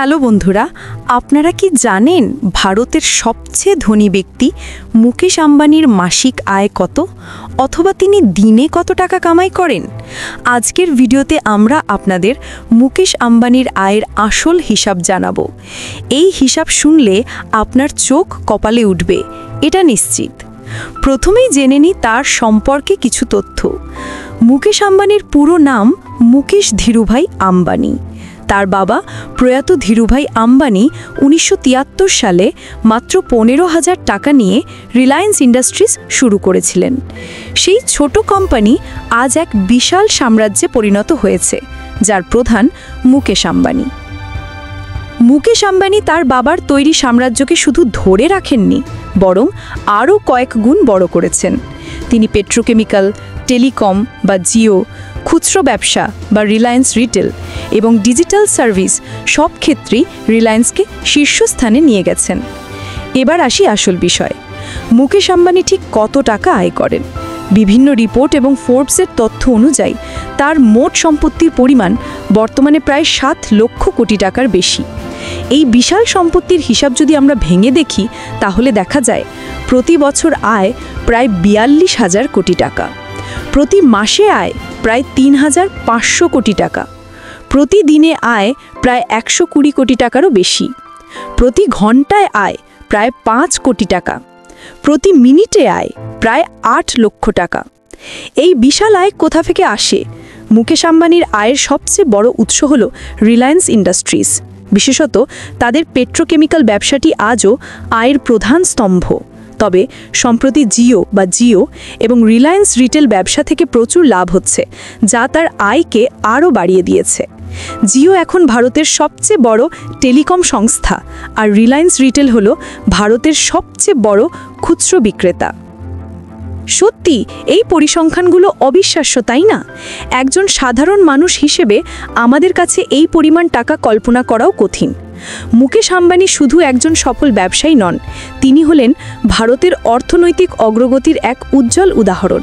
Hello বন্ধুরা, আপনারা কি জানেন ভারতের সবচেয়ে ধনী ব্যক্তি মুকেশ আম্বানির মাসিক আয় কত, অথবা তিনি দিনে কত টাকা কামাই করেন? আজকের ভিডিওতে আমরা আপনাদের মুকেশ আম্বানির আয়ের আসল হিসাব জানাবো। এই হিসাব শুনলে আপনার চোখ কপালে উঠবে, এটা নিশ্চিত। প্রথমেই জেনে নিই তার সম্পর্কে কিছু তথ্য। মুকেশ আম্বানির পুরো নাম মুকেশ ধীরুভাই আম্বানি। তার বাবা প্রয়াত ধীরুভাই আম্বানি 1973 সালে মাত্র 15,000 টাকা নিয়ে রিলায়েন্স ইন্ডাস্ট্রিজ শুরু করেছিলেন। সেই ছোট কোম্পানি আজ এক বিশাল সাম্রাজ্যে পরিণত হয়েছে, যার প্রধান মুকেশ আম্বানি। মুকেশ আম্বানি তার বাবার তৈরি সাম্রাজ্যকে শুধু ধরে রাখেননি, বরং আরও কয়েক গুণ বড় করেছেন। তিনি পেট্রোকেমিক্যাল, টেলিকম বা জিও, খুচরো ব্যবসা বা রিলায়েন্স রিটেল এবং ডিজিটাল সার্ভিস সব ক্ষেত্রেই রিলায়েন্সকে শীর্ষস্থানে নিয়ে গেছেন। এবার আসি আসল বিষয়, মুকেশ আম্বানি ঠিক কত টাকা আয় করেন? বিভিন্ন রিপোর্ট এবং ফোর্বসের তথ্য অনুযায়ী তার মোট সম্পত্তির পরিমাণ বর্তমানে প্রায় 7 লক্ষ কোটি টাকার বেশি। এই বিশাল সম্পত্তির হিসাব যদি আমরা ভেঙে দেখি, তাহলে দেখা যায় প্রতি বছর আয় প্রায় 42,000 কোটি টাকা, প্রতি মাসে আয় প্রায় 3,500 কোটি টাকা, প্রতিদিনে আয় প্রায় 120 কোটি টাকারও বেশি, প্রতি ঘন্টায় আয় প্রায় 5 কোটি টাকা, প্রতি মিনিটে আয় প্রায় 8 লক্ষ টাকা। এই বিশাল আয় কোথা থেকে আসে? মুকেশ আম্বানির আয়ের সবচেয়ে বড় উৎস হল রিলায়েন্স ইন্ডাস্ট্রিজ। বিশেষত তাদের পেট্রোকেমিক্যাল ব্যবসাটি আজও আয়ের প্রধান স্তম্ভ। তবে সম্প্রতি জিও এবং রিলায়েন্স রিটেল ব্যবসা থেকে প্রচুর লাভ হচ্ছে, যা তার আয়কে আরও বাড়িয়ে দিয়েছে। জিও এখন ভারতের সবচেয়ে বড় টেলিকম সংস্থা, আর রিলায়েন্স রিটেল হল ভারতের সবচেয়ে বড় খুচরো বিক্রেতা। সত্যি এই পরিসংখ্যানগুলো অবিশ্বাস্য, তাই না? একজন সাধারণ মানুষ হিসেবে আমাদের কাছে এই পরিমাণ টাকা কল্পনা করাও কঠিন। মুকেশ আম্বানি শুধু একজন সফল ব্যবসায়ী নন, তিনি হলেন ভারতের অর্থনৈতিক অগ্রগতির এক উজ্জ্বল উদাহরণ।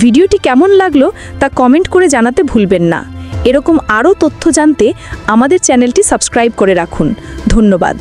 ভিডিওটি কেমন লাগলো তা কমেন্ট করে জানাতে ভুলবেন না। এরকম আরও তথ্য জানতে আমাদের চ্যানেলটি সাবস্ক্রাইব করে রাখুন। ধন্যবাদ।